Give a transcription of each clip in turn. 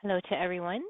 Hello to everyone.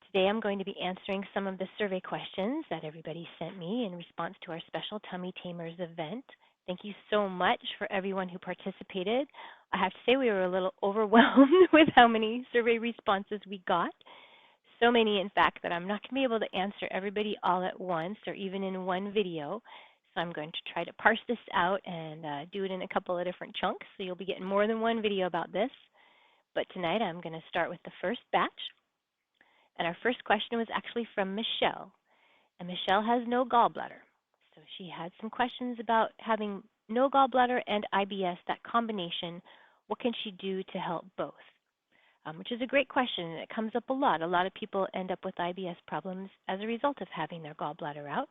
Today I'm going to be answering some of the survey questions that everybody sent me in response to our special Tummy Tamers event. Thank you so much for everyone who participated. I have to say we were a little overwhelmed with how many survey responses we got. So many, in fact, that I'm not going to be able to answer everybody all at once or even in one video. So I'm going to try to parse this out and do it in a couple of different chunks. So you'll be getting more than one video about this. But tonight I'm going to start with the first batch. And our first question was actually from Michelle. And Michelle has no gallbladder. So she had some questions about having no gallbladder and IBS, that combination. What can she do to help both? Which is a great question, and it comes up a lot. A lot of people end up with IBS problems as a result of having their gallbladder out.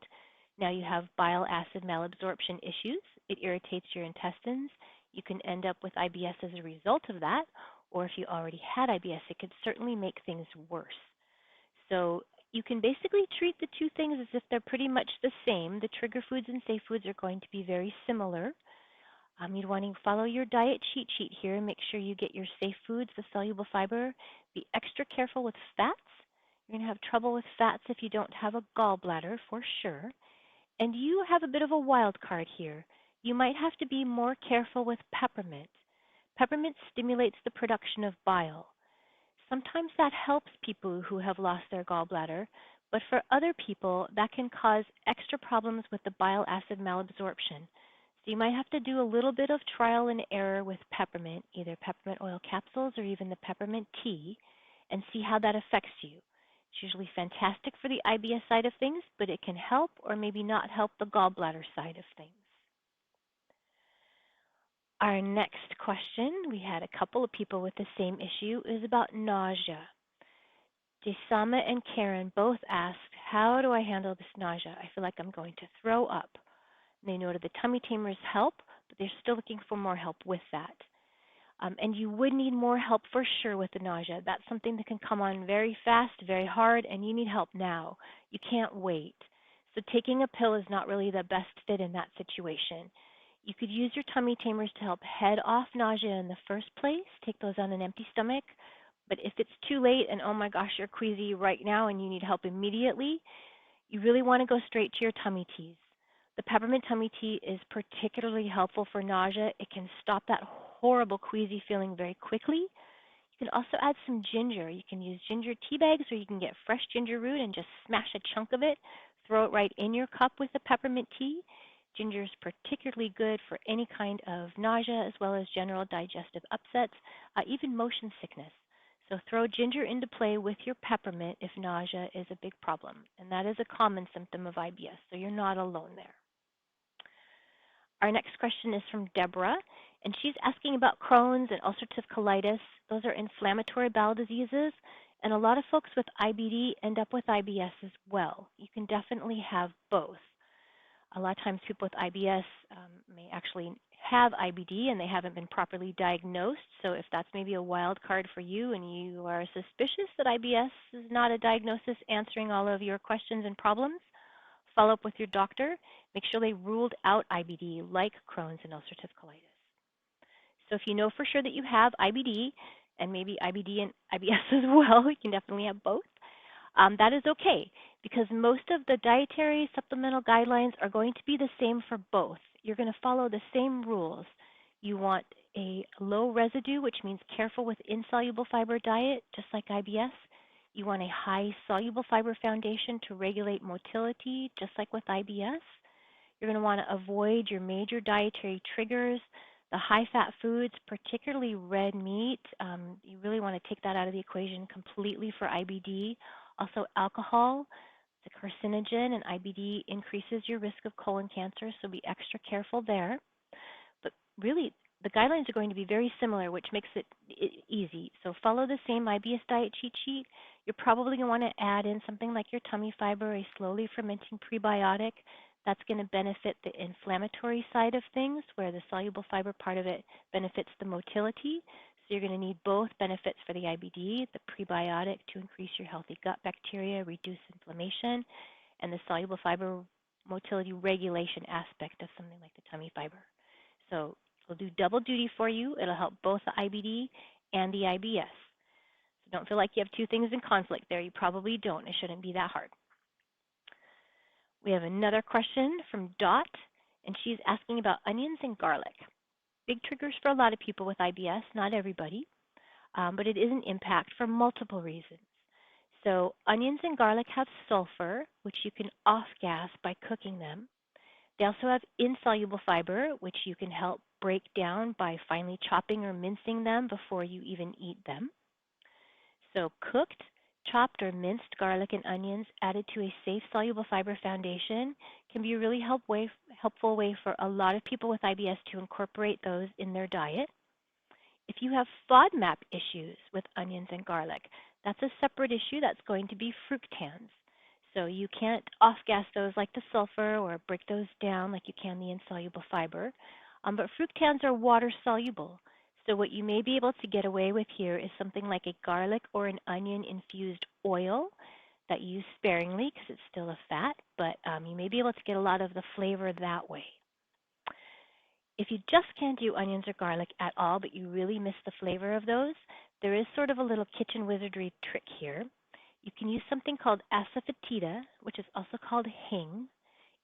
Now you have bile acid malabsorption issues. It irritates your intestines. You can end up with IBS as a result of that, or if you already had IBS, it could certainly make things worse. So you can basically treat the two things as if they're pretty much the same. The trigger foods and safe foods are going to be very similar. You'd want to follow your diet cheat sheet here and make sure you get your safe foods, the soluble fiber. Be extra careful with fats. You're going to have trouble with fats if you don't have a gallbladder for sure. And you have a bit of a wild card here. You might have to be more careful with peppermint. Peppermint stimulates the production of bile. Sometimes that helps people who have lost their gallbladder, but for other people, that can cause extra problems with the bile acid malabsorption. So you might have to do a little bit of trial and error with peppermint, either peppermint oil capsules or even the peppermint tea, and see how that affects you. It's usually fantastic for the IBS side of things, but it can help or maybe not help the gallbladder side of things. Our next question, we had a couple of people with the same issue, is about nausea. Desama and Karen both asked, how do I handle this nausea? I feel like I'm going to throw up. They noted the tummy tamers help, but they're still looking for more help with that. And you would need more help for sure with the nausea. That's something that can come on very fast, very hard, and you need help now. You can't wait. So taking a pill is not really the best fit in that situation. You could use your tummy tamers to help head off nausea in the first place. Take those on an empty stomach. But if it's too late and oh my gosh, you're queasy right now and you need help immediately, you really want to go straight to your tummy teas. The peppermint tummy tea is particularly helpful for nausea. It can stop that horrible queasy feeling very quickly. You can also add some ginger. You can use ginger tea bags or you can get fresh ginger root and just smash a chunk of it, throw it right in your cup with the peppermint tea. Ginger is particularly good for any kind of nausea as well as general digestive upsets, even motion sickness. So throw ginger into play with your peppermint if nausea is a big problem. And that is a common symptom of IBS, so you're not alone there. Our next question is from Deborah, and she's asking about Crohn's and ulcerative colitis. Those are inflammatory bowel diseases, and a lot of folks with IBD end up with IBS as well. You can definitely have both. A lot of times people with IBS may actually have IBD and they haven't been properly diagnosed. So if that's maybe a wild card for you and you are suspicious that IBS is not a diagnosis answering all of your questions and problems, follow up with your doctor. Make sure they ruled out IBD like Crohn's and ulcerative colitis. So if you know for sure that you have IBD and maybe IBD and IBS as well, you can definitely have both. That is okay because most of the dietary supplemental guidelines are going to be the same for both. You're going to follow the same rules. You want a low residue, which means careful with insoluble fiber diet, just like IBS. You want a high soluble fiber foundation to regulate motility, just like with IBS. You're going to want to avoid your major dietary triggers, the high-fat foods, particularly red meat. You really want to take that out of the equation completely for IBD. Also, alcohol, it's a carcinogen, and IBD increases your risk of colon cancer, so be extra careful there. But really, the guidelines are going to be very similar, which makes it easy. So follow the same IBS diet cheat sheet. You're probably going to want to add in something like your tummy fiber, a slowly fermenting prebiotic. That's going to benefit the inflammatory side of things, where the soluble fiber part of it benefits the motility. So you're going to need both benefits for the IBD, the prebiotic to increase your healthy gut bacteria, reduce inflammation, and the soluble fiber motility regulation aspect of something like the tummy fiber. So it'll do double duty for you. It'll help both the IBD and the IBS. you don't feel like you have two things in conflict there, you probably don't. It shouldn't be that hard. We have another question from Dot, and she's asking about onions and garlic. Big triggers for a lot of people with IBS, not everybody, but it is an impact for multiple reasons. So onions and garlic have sulfur, which you can off-gas by cooking them. They also have insoluble fiber, which you can help break down by finely chopping or mincing them before you even eat them. So cooked, chopped, or minced garlic and onions added to a safe soluble fiber foundation can be a really helpful way for a lot of people with IBS to incorporate those in their diet. If you have FODMAP issues with onions and garlic, that's a separate issue. That's going to be fructans. So you can't off-gas those like the sulfur or break those down like you can the insoluble fiber. But fructans are water soluble. So what you may be able to get away with here is something like a garlic or an onion infused oil that you use sparingly because it's still a fat, but you may be able to get a lot of the flavor that way. If you just can't do onions or garlic at all, but you really miss the flavor of those, there is sort of a little kitchen wizardry trick here. You can use something called asafoetida, which is also called hing.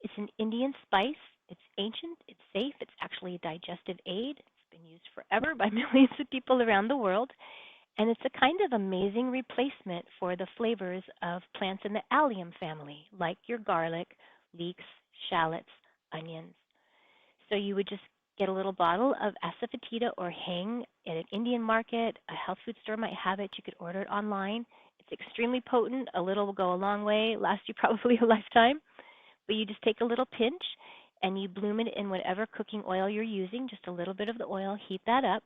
It's an Indian spice. It's ancient, it's safe, it's actually a digestive aid. It's been used forever by millions of people around the world. And it's a kind of amazing replacement for the flavors of plants in the allium family, like your garlic, leeks, shallots, onions. So you would just get a little bottle of asafoetida or hing at an Indian market. A health food store might have it. You could order it online. It's extremely potent. A little will go a long way, last you probably a lifetime. But you just take a little pinch and you bloom it in whatever cooking oil you're using, just a little bit of the oil, heat that up.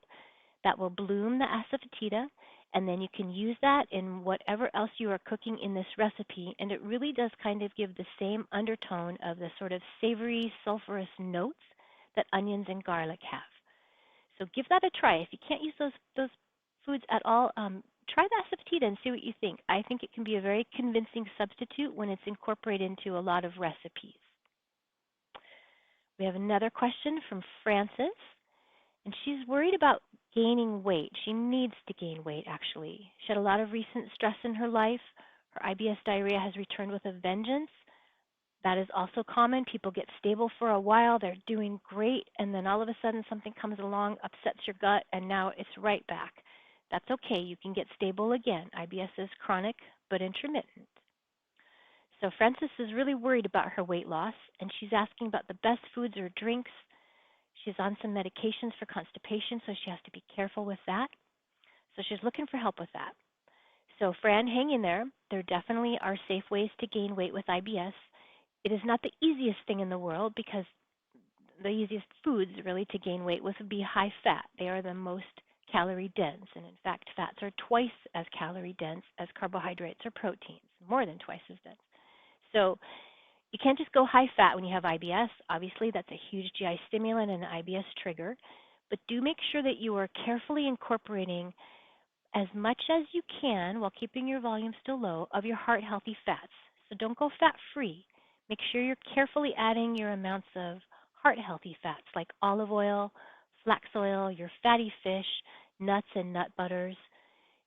That will bloom the asafoetida, and then you can use that in whatever else you are cooking in this recipe, and it really does kind of give the same undertone of the sort of savory, sulfurous notes that onions and garlic have. So give that a try. If you can't use those foods at all, try the asafoetida and see what you think. I think it can be a very convincing substitute when it's incorporated into a lot of recipes. We have another question from Frances, and she's worried about gaining weight. She needs to gain weight, actually. She had a lot of recent stress in her life. Her IBS diarrhea has returned with a vengeance. That is also common. People get stable for a while, they're doing great, and then all of a sudden something comes along, upsets your gut, and now it's right back. That's okay. You can get stable again. IBS is chronic but intermittent. So Frances is really worried about her weight loss, and she's asking about the best foods or drinks. She's on some medications for constipation, so she has to be careful with that. So she's looking for help with that. So Fran, hang in there. There definitely are safe ways to gain weight with IBS. It is not the easiest thing in the world because the easiest foods really to gain weight with would be high fat. They are the most calorie dense, and in fact, fats are twice as calorie dense as carbohydrates or proteins, more than twice as dense. So you can't just go high fat when you have IBS. Obviously, that's a huge GI stimulant and an IBS trigger. But do make sure that you are carefully incorporating as much as you can while keeping your volume still low of your heart healthy fats. So don't go fat free. Make sure you're carefully adding your amounts of heart healthy fats like olive oil, flax oil, your fatty fish, nuts and nut butters.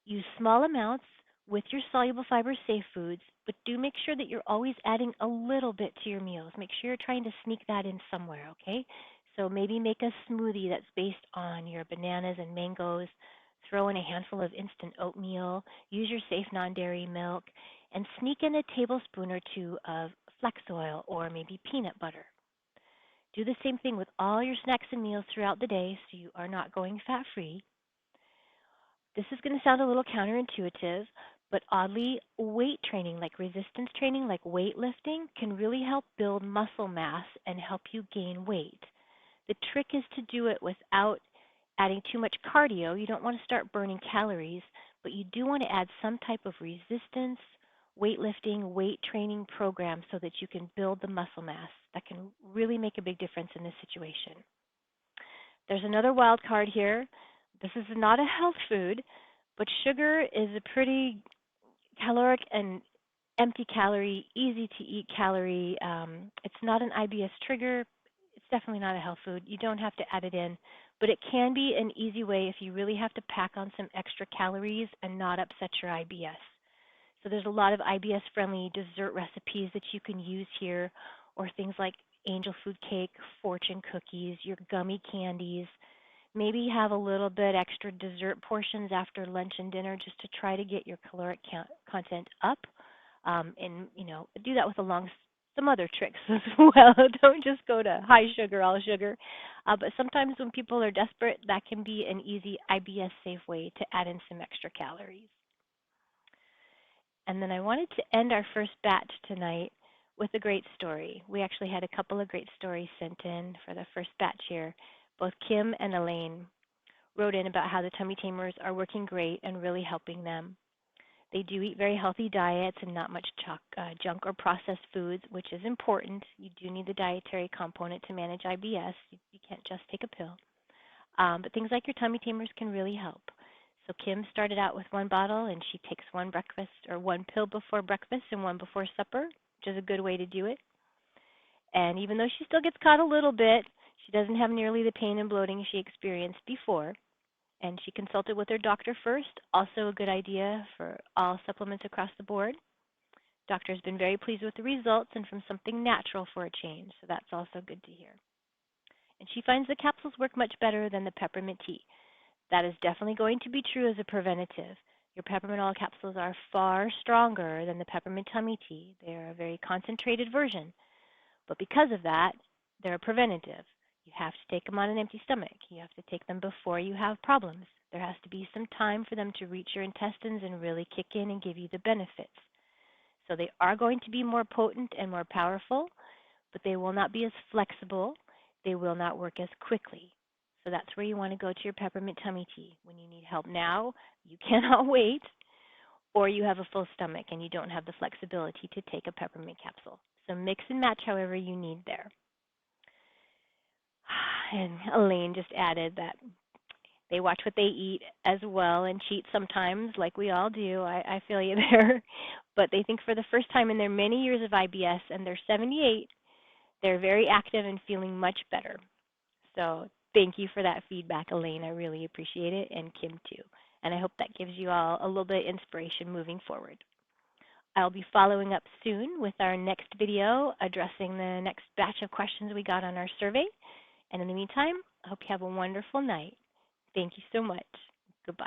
Use small amounts with your soluble fiber safe foods, but do make sure that you're always adding a little bit to your meals. Make sure you're trying to sneak that in somewhere, okay? So maybe make a smoothie that's based on your bananas and mangoes. Throw in a handful of instant oatmeal. Use your safe non-dairy milk, and sneak in a tablespoon or two of flax oil or maybe peanut butter. Do the same thing with all your snacks and meals throughout the day so you are not going fat-free. This is going to sound a little counterintuitive, but oddly, weight training, like resistance training, like weightlifting, can really help build muscle mass and help you gain weight. The trick is to do it without adding too much cardio. You don't want to start burning calories, but you do want to add some type of resistance, weightlifting, weight training program so that you can build the muscle mass. That can really make a big difference in this situation. There's another wild card here. This is not a health food, but sugar is a pretty caloric and empty calorie, easy to eat calorie. It's not an IBS trigger. It's definitely not a health food. You don't have to add it in, but it can be an easy way if you really have to pack on some extra calories and not upset your IBS. So there's a lot of IBS-friendly dessert recipes that you can use here, or things like angel food cake, fortune cookies, your gummy candies. Maybe have a little bit extra dessert portions after lunch and dinner just to try to get your caloric content up. And do that with along some other tricks as well. Don't just go to high sugar, all sugar. But sometimes when people are desperate, that can be an easy IBS safe way to add in some extra calories. And then I wanted to end our first batch tonight with a great story. We actually had a couple of great stories sent in for the first batch here. Both Kim and Elaine wrote in about how the tummy tamers are working great and really helping them. They do eat very healthy diets and not much junk or processed foods, which is important. You do need the dietary component to manage IBS. You can't just take a pill. But things like your tummy tamers can really help. So Kim started out with one bottle, and she takes one breakfast or one pill before breakfast and one before supper, which is a good way to do it. And even though she still gets caught a little bit, she doesn't have nearly the pain and bloating she experienced before. And she consulted with her doctor first, also a good idea for all supplements across the board. Doctor has been very pleased with the results and from something natural for a change, so that's also good to hear. And she finds the capsules work much better than the peppermint tea. That is definitely going to be true as a preventative. Your peppermint oil capsules are far stronger than the peppermint tummy tea. They are a very concentrated version. But because of that, they're a preventative. You have to take them on an empty stomach. You have to take them before you have problems. There has to be some time for them to reach your intestines and really kick in and give you the benefits. So they are going to be more potent and more powerful, but they will not be as flexible. They will not work as quickly. So that's where you want to go to your peppermint tummy tea. When you need help now, you cannot wait, or you have a full stomach and you don't have the flexibility to take a peppermint capsule. So mix and match however you need there. And Elaine just added that they watch what they eat as well and cheat sometimes, like we all do. I feel you there. But they think for the first time in their many years of IBS, and they're 78, they're very active and feeling much better. So thank you for that feedback, Elaine. I really appreciate it, and Kim too. And I hope that gives you all a little bit of inspiration moving forward. I'll be following up soon with our next video addressing the next batch of questions we got on our survey. And in the meantime, I hope you have a wonderful night. Thank you so much. Goodbye.